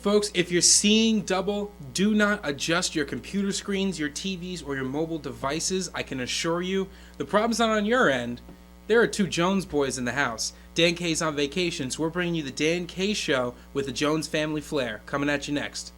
Folks, if you're seeing double, do not adjust your computer screens, your TVs, or your mobile devices. I can assure you, the problem's not on your end. There are two Jones boys in the house. Dan K's on vacation, so we're bringing you the Dan K Show with the Jones family flair. Coming at you next.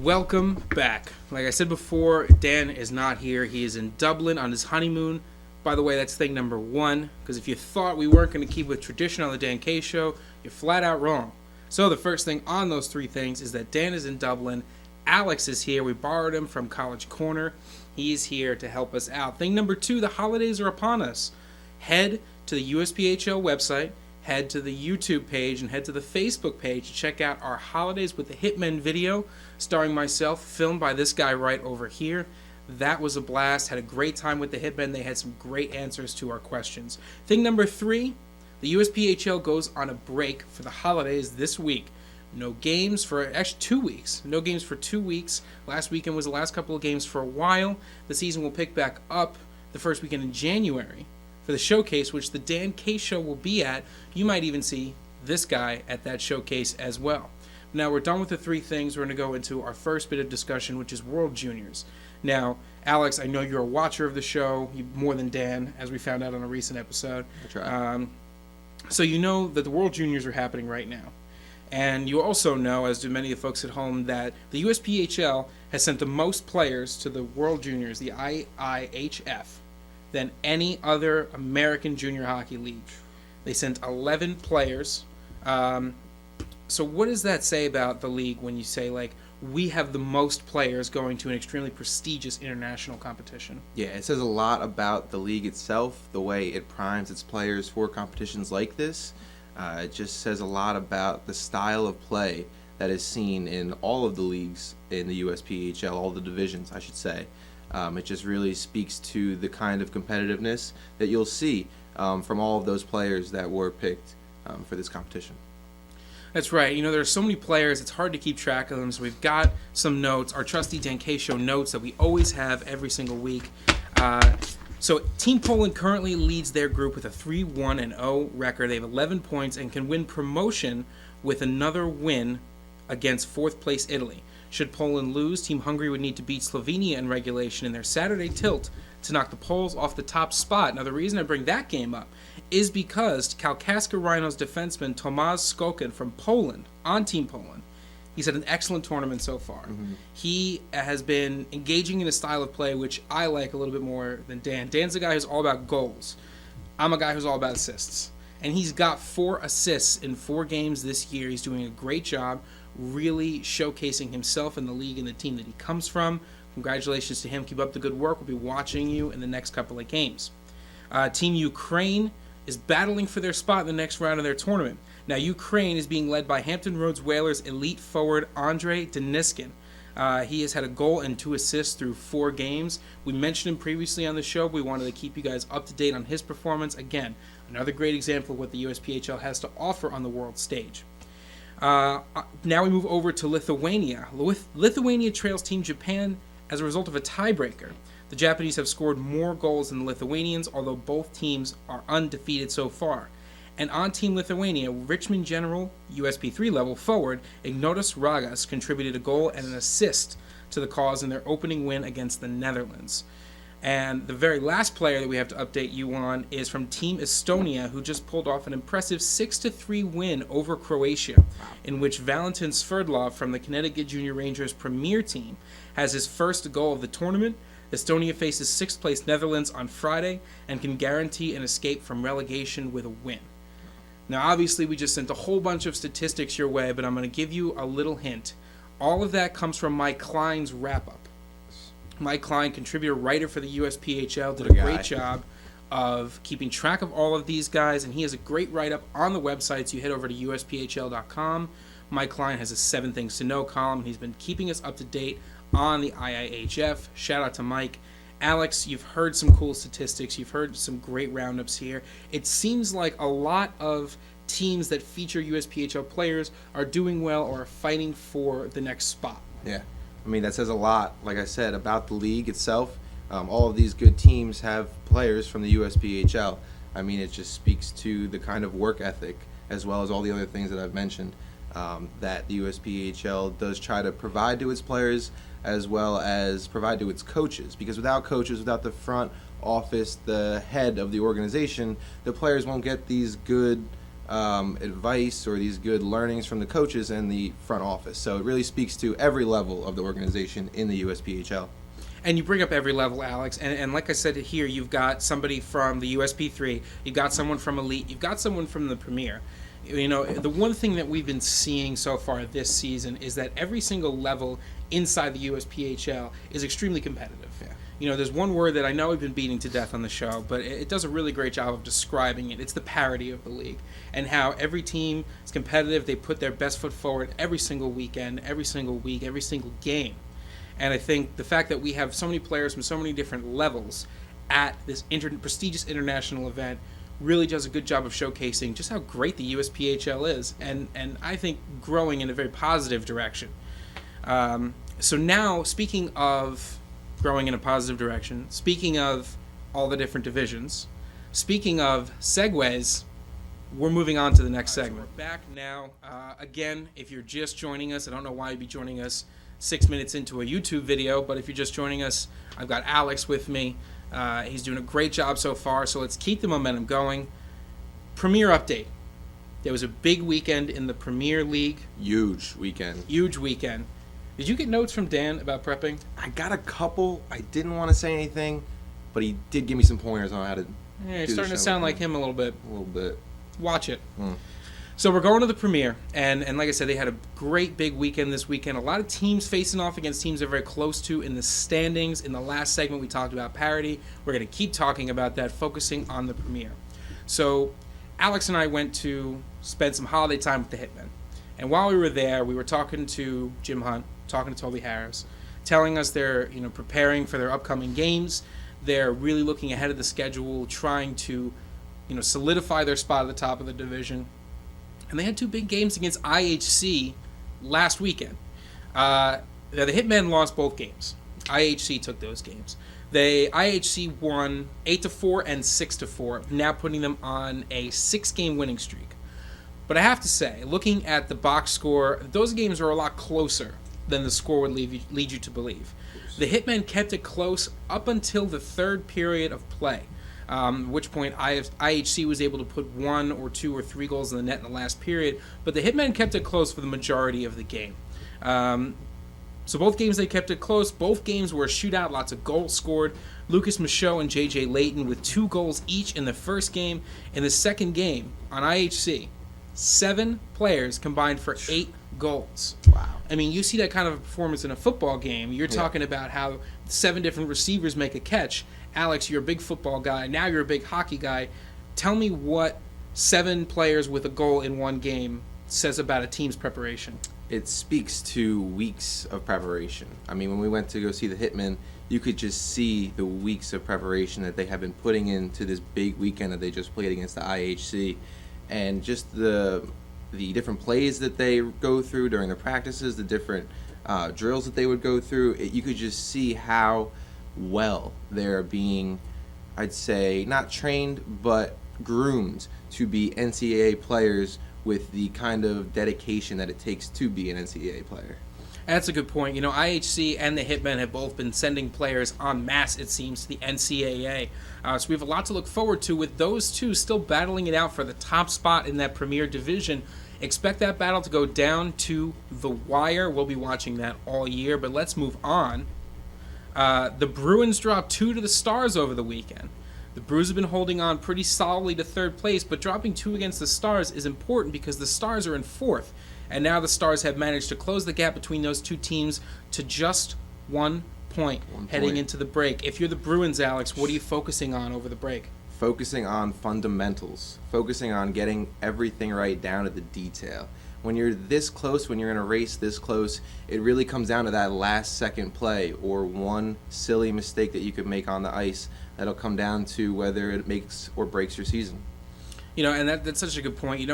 Welcome back. Like I said before, Dan is not here. He is in Dublin on his honeymoon. By the way, that's thing number one, because if you thought we weren't going to keep with tradition on the Dan K Show, you're flat out wrong. So the first thing on those three things is that Dan is in Dublin. Alex is here. We borrowed him from College Corner. He's here to help us out. Thing number two, the holidays are upon us. Head to the USPHL website, head to the YouTube page, and head to the Facebook page to check out our Holidays with the Hitmen video, starring myself, filmed by this guy right over here. That was a blast. Had a great time with the Hitmen. They had some great answers to our questions. Thing number three, the USPHL goes on a break for the holidays this week. No games for, actually 2 weeks. No games for 2 weeks. Last weekend was the last couple of games for a while. The season will pick back up the first weekend in January for the showcase, which the Dan K Show will be at. You might even see this guy at that showcase as well. Now we're done with the three things. We're going to go into our first bit of discussion, which is World Juniors. Now, Alex, I know you're a watcher of the show, more than Dan, as we found out on a recent episode. That's right. So you know that the World Juniors are happening right now. And you also know, as do many of the folks at home, that the USPHL has sent the most players to the World Juniors, the IIHF, than any other American junior hockey league. They sent 11 players. So what does that say about the league when you say, like, we have the most players going to an extremely prestigious international competition? Yeah, it says a lot about the league itself, the way it primes its players for competitions like this. It just says a lot about the style of play that is seen in all of the leagues in the USPHL, all the divisions, I should say. It just really speaks to the kind of competitiveness that you'll see from all of those players that were picked for this competition. That's right. You know, there are so many players, it's hard to keep track of them, so we've got some notes, our trusty Dan K Show notes that we always have every single week. So Team Poland currently leads their group with a 3-1-0 record. They have 11 points and can win promotion with another win against fourth place Italy. Should Poland lose, Team Hungary would need to beat Slovenia in regulation in their Saturday tilt to knock the Poles off the top spot. Now, the reason I bring that game up is because Kalkaska Rhinos defenseman Tomasz Skokan from Poland, on Team Poland, he's had an excellent tournament so far. Mm-hmm. He has been engaging in a style of play which I like a little bit more than Dan. Dan's a guy who's all about goals. I'm a guy who's all about assists. And he's got 4 assists in 4 games this year. He's doing a great job really showcasing himself in the league and the team that he comes from. Congratulations to him. Keep up the good work. We'll be watching you in the next couple of games. Team Ukraine is battling for their spot in the next round of their tournament. Now, Ukraine is being led by Hampton Roads Whalers elite forward Andrei Deniskin. He has had a goal and 2 assists through 4 games. We mentioned him previously on the show. We wanted to keep you guys up to date on his performance. Again, another great example of what the USPHL has to offer on the world stage. Now we move over to Lithuania. Lithuania trails Team Japan as a result of a tiebreaker. The Japanese have scored more goals than the Lithuanians, although both teams are undefeated so far. And on Team Lithuania, Richmond General, USP3 level forward, Ignotas Ragas contributed a goal and an assist to the cause in their opening win against the Netherlands. And the very last player that we have to update you on is from Team Estonia, who just pulled off an impressive 6-3 win over Croatia, in which Valentin Sverdlov from the Connecticut Junior Rangers Premier Team has his first goal of the tournament. Estonia faces 6th place Netherlands on Friday and can guarantee an escape from relegation with a win. Now, obviously, we just sent a whole bunch of statistics your way, but I'm going to give you a little hint. All of that comes from Mike Klein's wrap-up. Mike Klein, contributor, writer for the USPHL, did a great job of keeping track of all of these guys, and he has a great write-up on the website, so you head over to USPHL.com. Mike Klein has a 7 Things to Know column. He's been keeping us up to date on the IIHF. Shout out to Mike. Alex, you've heard some cool statistics. You've heard some great roundups here. It seems like a lot of teams that feature USPHL players are doing well or are fighting for the next spot. Yeah. I mean, that says a lot, like I said, about the league itself. All of these good teams have players from the USPHL. I mean, it just speaks to the kind of work ethic, as well as all the other things that I've mentioned, that the USPHL does try to provide to its players, as well as provide to its coaches. Because without coaches, without the front office, the head of the organization, the players won't get these good advice or these good learnings from the coaches and the front office. So it really speaks to every level of the organization in the USPHL. And you bring up every level, Alex, and like I said here, you've got somebody from the USP3, you've got someone from Elite, you've got someone from the Premier. You know, the one thing that we've been seeing so far this season is that every single level inside the USPHL is extremely competitive. Yeah. You know, there's one word that I know we've been beating to death on the show, but it does a really great job of describing it. It's the parity of the league, and how every team is competitive. They put their best foot forward every single weekend, every single week, every single game. And I think the fact that we have so many players from so many different levels at this prestigious international event really does a good job of showcasing just how great the USPHL is, and I think growing in a very positive direction. So now, speaking of growing in a positive direction, speaking of all the different divisions, speaking of segues, we're moving on to the next segment. So we're back now. Again, if you're just joining us, I don't know why you'd be joining us 6 minutes into a YouTube video, but if you're just joining us, I've got Alex with me. He's doing a great job so far, so let's keep the momentum going. Premier update. There was a big weekend in the Premier League. Huge weekend. Huge weekend. Did you get notes from Dan about prepping? I got a couple. I didn't want to say anything, but he did give me some pointers on how to Yeah, you're starting to sound like him a little bit. A little bit. Watch it. So we're going to the Premier, and like I said, they had a great big weekend this weekend. A lot of teams facing off against teams they're very close to in the standings. In the last segment, we talked about parity. We're going to keep talking about that, focusing on the Premier. So Alex and I went to spend some holiday time with the Hitmen. And while we were there, we were talking to Jim Hunt, talking to Toby Harris, telling us they're preparing for their upcoming games. They're really looking ahead of the schedule, trying to solidify their spot at the top of the division. And they had two big games against IHC last weekend. The Hitmen lost both games. IHC took those games. IHC won 8-4 and 6-4, now putting them on a 6-game winning streak. But I have to say, looking at the box score, those games are a lot closer than the score would lead you to believe. The Hitmen kept it close up until the third period of play. At which point IHC was able to put 1 or 2 or 3 goals in the net in the last period, but the Hitmen kept it close for the majority of the game. So both games they kept it close. Both games were a shootout, lots of goals scored. Lucas Michaud and J.J. Layton with 2 goals each in the first game. In the second game on IHC, 7 players combined for 8 goals. Wow. I mean, you see that kind of a performance in a football game. You're talking about how 7 different receivers make a catch. Alex, you're a big football guy. Now you're a big hockey guy. Tell me what 7 players with a goal in one game says about a team's preparation. It speaks to weeks of preparation. I mean, when we went to go see the Hitmen, you could just see the weeks of preparation that they have been putting into this big weekend that they just played against the IHC. And just the different plays that they go through during the practices, the different drills that they would go through, you could just see how well they're being, I'd say, not trained, but groomed to be NCAA players with the kind of dedication that it takes to be an NCAA player. That's a good point. IHC and the Hitmen have both been sending players en masse, it seems, to the NCAA. So we have a lot to look forward to with those two still battling it out for the top spot in that Premier Division. Expect that battle to go down to the wire. We'll be watching that all year, but let's move on. The Bruins dropped 2 to the Stars over the weekend. The Brews have been holding on pretty solidly to third place, but dropping 2 against the Stars is important because the Stars are in 4th, and now the Stars have managed to close the gap between those two teams to just 1 point heading into the break. If you're the Bruins, Alex, what are you focusing on over the break? Focusing on fundamentals, focusing on getting everything right down to the detail. When you're this close, when you're in a race this close, it really comes down to that last second play or one silly mistake that you could make on the ice that'll come down to whether it makes or breaks your season. And that's such a good point.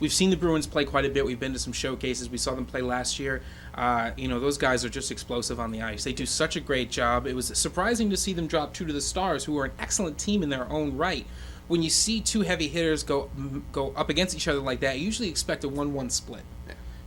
We've seen the Bruins play quite a bit. We've been to some showcases. We saw them play last year. Those guys are just explosive on the ice. They do such a great job. It was surprising to see them drop 2 to the Stars, who are an excellent team in their own right. When you see 2 heavy hitters go up against each other like that, you usually expect a 1-1 split.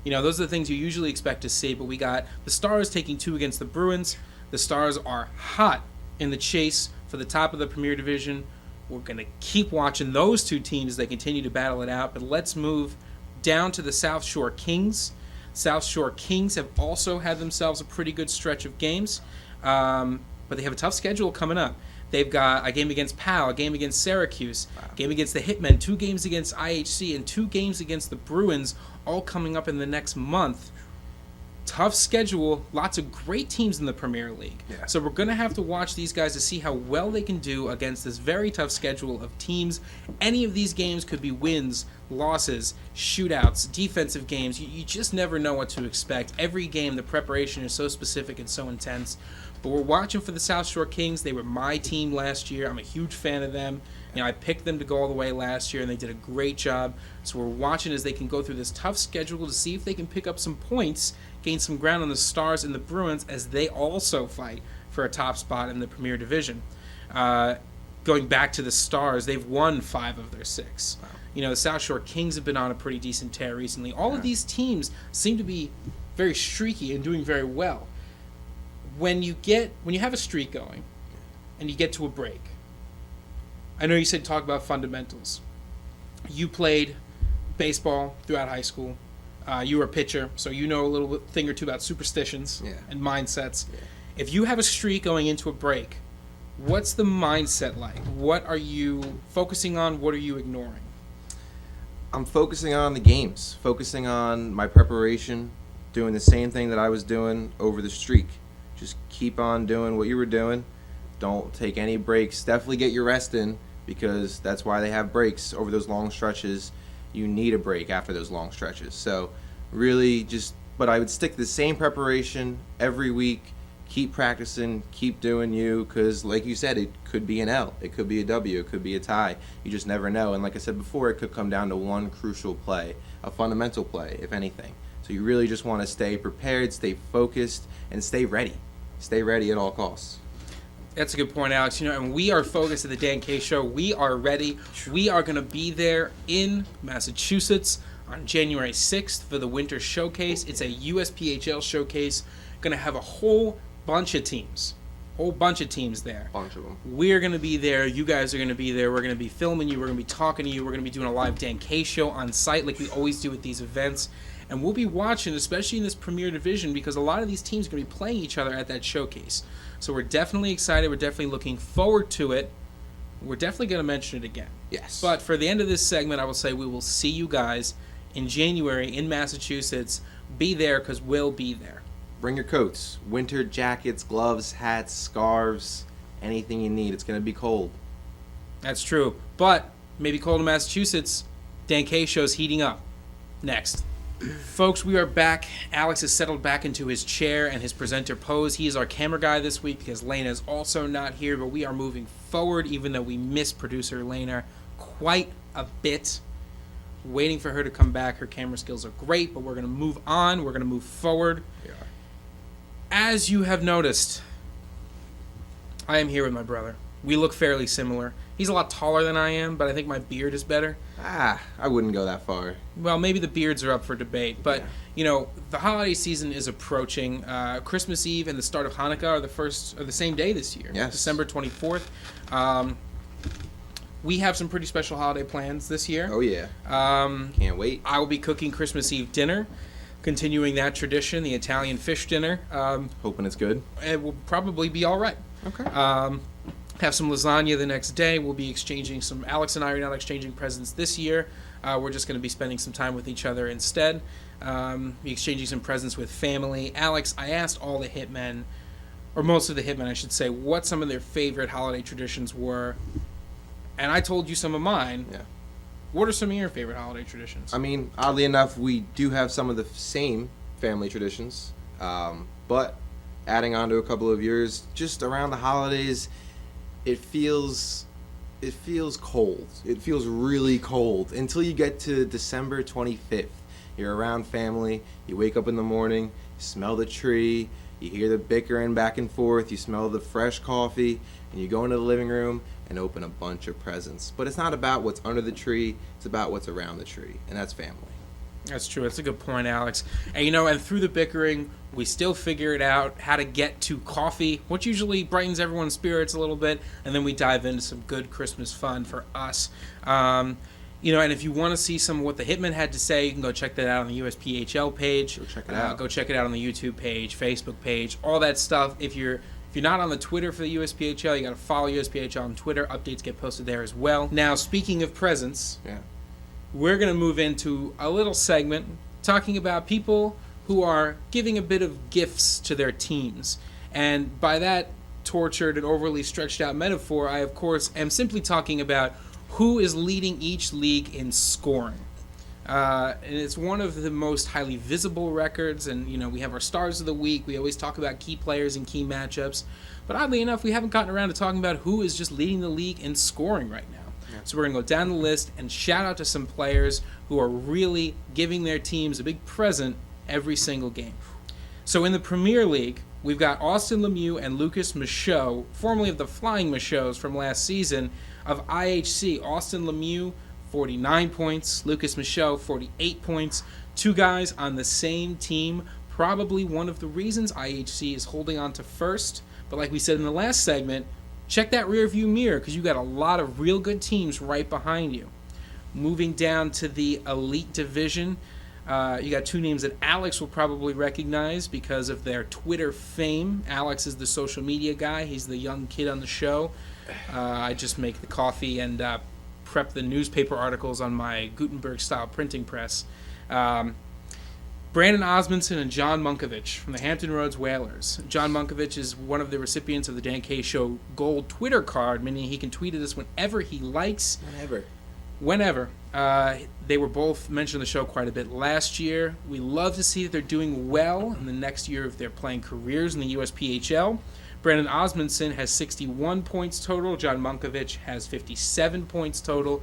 Yeah. Those are the things you usually expect to see, but we got the Stars taking 2 against the Bruins. The Stars are hot in the chase for the top of the Premier Division. We're going to keep watching those 2 teams as they continue to battle it out, but let's move down to the South Shore Kings. South Shore Kings have also had themselves a pretty good stretch of games, but they have a tough schedule coming up. They've got a game against PAL, a game against Syracuse, a game against the Hitmen, 2 games against IHC, and 2 games against the Bruins, all coming up in the next month. Tough schedule, lots of great teams in the Premier League. Yeah. So we're going to have to watch these guys to see how well they can do against this very tough schedule of teams. Any of these games could be wins, losses, shootouts, defensive games. You just never know what to expect. Every game, the preparation is so specific and so intense. But we're watching for the South Shore Kings. They were my team last year. I'm a huge fan of them. I picked them to go all the way last year, and they did a great job. So we're watching as they can go through this tough schedule to see if they can pick up some points, gain some ground on the Stars and the Bruins as they also fight for a top spot in the Premier Division. Going back to the Stars, they've won 5 of their 6. Wow. The South Shore Kings have been on a pretty decent tear recently. All of these teams seem to be very streaky and doing very well. When you have a streak going and you get to a break, I know you said talk about fundamentals. You played baseball throughout high school. You were a pitcher, so you know a little thing or two about superstitions and mindsets. Yeah. If you have a streak going into a break, what's the mindset like? What are you focusing on? What are you ignoring? I'm focusing on the games, focusing on my preparation, doing the same thing that I was doing over the streak. Just keep on doing what you were doing. Don't take any breaks. Definitely get your rest in, because that's why they have breaks over those long stretches. You need a break after those long stretches. So really but I would stick to the same preparation every week. Keep practicing, keep doing you, because like you said, it could be an L, it could be a W, it could be a tie. You just never know. And like I said before, it could come down to one crucial play, a fundamental play, if anything. So you really just want to stay prepared, stay focused, and stay ready. Stay ready at all costs. That's a good point, Alex. And we are focused at the Dan K Show. We are ready. We are going to be there in Massachusetts on January 6th for the Winter Showcase. It's a USPHL showcase. Going to have a whole bunch of teams. There. Bunch of them. We're going to be there. You guys are going to be there. We're going to be filming you. We're going to be talking to you. We're going to be doing a live Dan K Show on site like we always do at these events. And we'll be watching, especially in this Premier Division, because a lot of these teams are going to be playing each other at that showcase. So we're definitely excited. We're definitely looking forward to it. We're definitely going to mention it again. Yes. But for the end of this segment, I will say we will see you guys in January in Massachusetts. Be there, because we'll be there. Bring your coats, winter jackets, gloves, hats, scarves, anything you need. It's going to be cold. That's true. But maybe cold in Massachusetts. Dan K Show's heating up. Next. Folks, we are back. Alex has settled back into his chair and his presenter pose. He is our camera guy this week because Lena is also not here, but we are moving forward, even though we miss producer Lena quite a bit. Waiting for her to come back. Her camera skills are great, but we're going to move on. We're going to move forward. We are. As you have noticed, I am here with my brother. We look fairly similar. He's a lot taller than I am, but I think my beard is better. I wouldn't go that far. Well, maybe the beards are up for debate, but yeah. The holiday season is approaching. Christmas Eve and the start of Hanukkah are the same day this year. Yes. December 24th. We have some pretty special holiday plans this year. Oh yeah. Can't wait. I will be cooking Christmas Eve dinner, continuing that tradition, the Italian fish dinner. Hoping it's good. It will probably be all right. Okay. Have some lasagna the next day. We'll be exchanging Alex and I are not exchanging presents this year. We're just going to be spending some time with each other instead. Be exchanging some presents with family. Alex, I asked all the hitmen, or most of the hitmen I should say, what some of their favorite holiday traditions were. And I told you some of mine. Yeah. What are some of your favorite holiday traditions? I mean, oddly enough, we do have some of the same family traditions, but adding on to a couple of yours, just around the holidays, it feels cold. It feels really cold until you get to December 25th. You're around family, you wake up in the morning, you smell the tree, you hear the bickering back and forth, you smell the fresh coffee, and you go into the living room and open a bunch of presents. But it's not about what's under the tree, it's about what's around the tree, and that's family. That's true. That's a good point, Alex. And and through the bickering, we still figured out how to get to coffee, which usually brightens everyone's spirits a little bit, and then we dive into some good Christmas fun for us. And if you want to see some of what the Hitmen had to say, you can go check that out on the USPHL page. Go check it out. Go check it out on the YouTube page, Facebook page, all that stuff. If you're not on the Twitter for the USPHL, you got to follow USPHL on Twitter. Updates get posted there as well. Now, speaking of presents, we're going to move into a little segment talking about people who are giving a bit of gifts to their teams. And by that tortured and overly stretched out metaphor, I, of course, am simply talking about who is leading each league in scoring. And it's one of the most highly visible records, and we have our stars of the week. We always talk about key players and key matchups, but oddly enough, we haven't gotten around to talking about who is just leading the league in scoring right now. Yeah. So we're going to go down the list and shout out to some players who are really giving their teams a big present every single game. So in the Premier League, we've got Austin Lemieux and Lucas Michaud, formerly of the Flying Michauds from last season, of IHC. Austin Lemieux, 49 points. Lucas Michaud, 48 points. Two guys on the same team. Probably one of the reasons IHC is holding on to first. But like we said in the last segment, check that rearview mirror because you got a lot of real good teams right behind you. Moving down to the Elite Division, you got two names that Alex will probably recognize because of their Twitter fame. Alex is the social media guy. He's the young kid on the show. I just make the coffee and prep the newspaper articles on my Gutenberg-style printing press. Brandon Osmondson and John Munkovich from the Hampton Roads Whalers. John Munkovich is one of the recipients of the Dan K Show Gold Twitter card, meaning he can tweet at us whenever he likes. Whenever. They were both mentioned on the show quite a bit last year. We love to see that they're doing well in the next year of their playing careers in the USPHL. Brandon Osmondson has 61 points total. John Munkovich has 57 points total.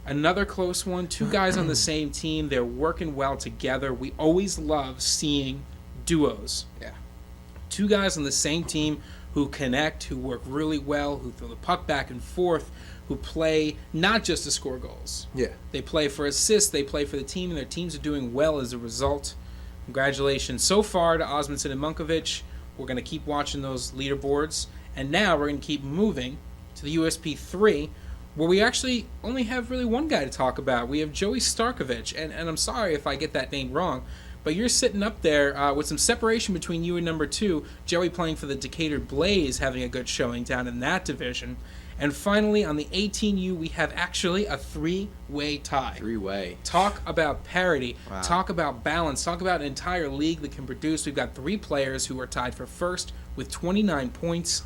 Another close one. Two guys on the same team. They're working well together. We always love seeing duos. Yeah. Two guys on the same team who connect, who work really well, who throw the puck back and forth, who play not just to score goals. Yeah. They play for assists. They play for the team, and their teams are doing well as a result. Congratulations so far to Osmondson and Munkovich. We're going to keep watching those leaderboards. And now we're going to keep moving to the USP3, where we actually only have really one guy to talk about. We have Joey Starkovich. And I'm sorry if I get that name wrong, but you're sitting up there with some separation between you and number 2. Joey playing for the Decatur Blaze, having a good showing down in that division. And finally, on the 18U, we have actually a three-way tie. Three-way. Talk about parity. Wow. Talk about balance. Talk about an entire league that can produce. We've got 3 players who are tied for first with 29 points.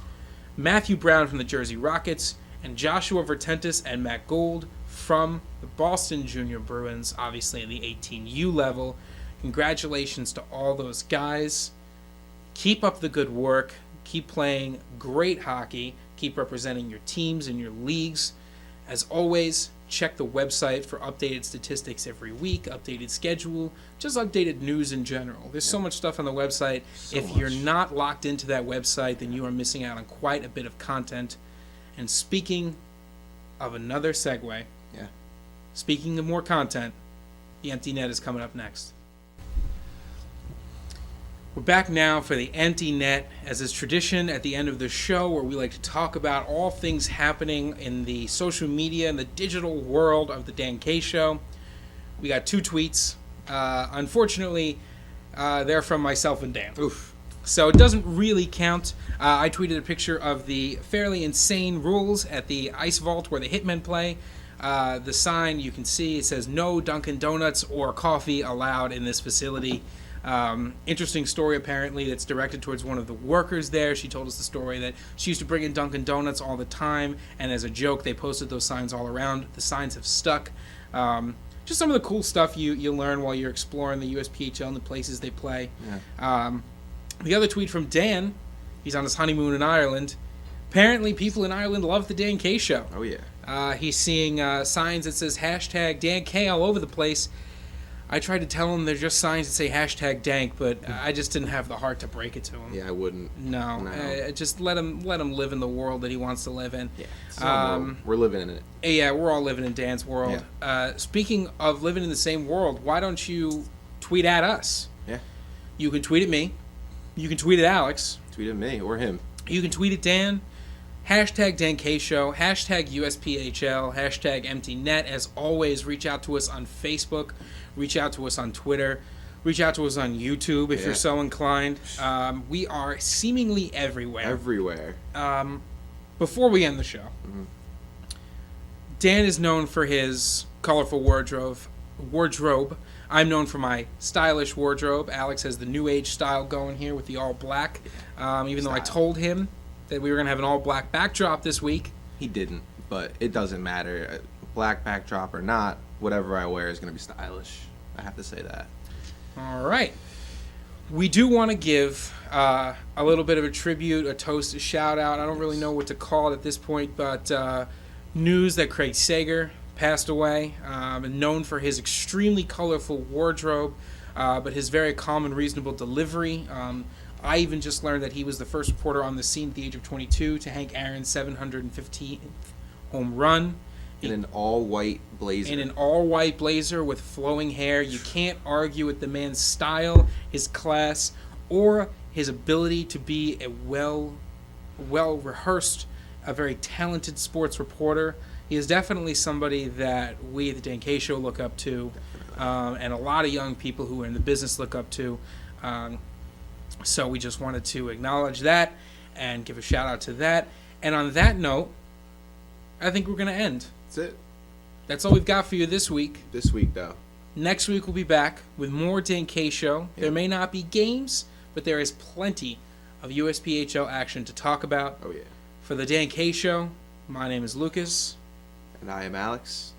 Matthew Brown from the Jersey Rockets and Joshua Vertentis and Matt Gould from the Boston Junior Bruins, obviously at the 18U level. Congratulations to all those guys. Keep up the good work. Keep playing great hockey. Keep representing your teams and your leagues. As always, check the website for updated statistics every week, updated schedule, just updated news in general. There's so much stuff on the website. If you're not locked into that website, then you are missing out on quite a bit of content. And speaking of another segue, speaking of more content, the Empty Net is coming up next. We're back now for the Empty Net, as is tradition at the end of the show, where we like to talk about all things happening in the social media and the digital world of the Dan K Show. We got 2 tweets. Unfortunately, they're from myself and Dan. Oof. So it doesn't really count. I tweeted a picture of the fairly insane rules at the ice vault where the Hitmen play. The sign you can see, it says no Dunkin' Donuts or coffee allowed in this facility. Interesting story, apparently, that's directed towards one of the workers there. She told us the story that she used to bring in Dunkin' Donuts all the time, and as a joke, they posted those signs all around. The signs have stuck. Just some of the cool stuff you learn while you're exploring the USPHL and the places they play. Yeah. The other tweet from Dan, he's on his honeymoon in Ireland. Apparently, people in Ireland love the Dan K Show. Oh, yeah. He's seeing signs that says hashtag Dan K all over the place. I tried to tell him they're just signs that say hashtag dank, but I just didn't have the heart to break it to him. Yeah, I wouldn't. No. Just let him live in the world that he wants to live in. Yeah. We're living in it. Yeah, we're all living in Dan's world. Yeah. Speaking of living in the same world, why don't you tweet at us? Yeah. You can tweet at me. You can tweet at Alex. Tweet at me or him. You can tweet at Dan. Hashtag Dan K Show. Hashtag USPHL. Hashtag EmptyNet. As always, reach out to us on Facebook. Reach out to us on Twitter. Reach out to us on YouTube if you're so inclined. We are seemingly everywhere. Everywhere. Before we end the show, Dan is known for his colorful wardrobe. I'm known for my stylish wardrobe. Alex has the new age style going here with the all black. Even though I told him that we were going to have an all black backdrop this week. He didn't, but it doesn't matter. Black backdrop or not, whatever I wear is going to be stylish. I have to say that. All right. We do want to give a little bit of a tribute, a toast, a shout out. I don't really know what to call it at this point, but news that Craig Sager passed away, known for his extremely colorful wardrobe, but his very calm and reasonable delivery. I even just learned that he was the first reporter on the scene at the age of 22 to Hank Aaron's 715th home run. In an all-white blazer. In an all-white blazer with flowing hair. You can't argue with the man's style, his class, or his ability to be a well-rehearsed, a very talented sports reporter. He is definitely somebody that we at the Dan K Show look up to, and a lot of young people who are in the business look up to. So we just wanted to acknowledge that and give a shout-out to that. And on that note, I think we're going to end. That's it. That's all we've got for you this week. This week, though. Next week we'll be back with more Dan K Show. Yep. There may not be games, but there is plenty of USPHL action to talk about. Oh, yeah. For the Dan K Show, my name is Lucas. And I am Alex.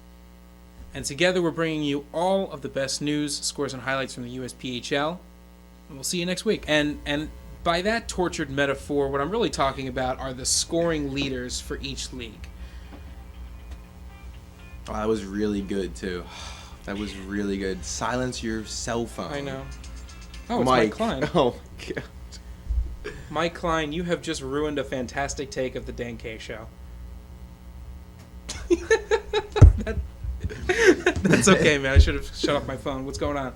And together we're bringing you all of the best news, scores, and highlights from the USPHL. And we'll see you next week. And by that tortured metaphor, what I'm really talking about are the scoring leaders for each league. Oh, that was really good, too. That was really good. Silence your cell phone. I know. Oh, it's Mike Klein. Oh, my God. Mike Klein, you have just ruined a fantastic take of the Dan K Show. That's okay, man. I should have shut off my phone. What's going on?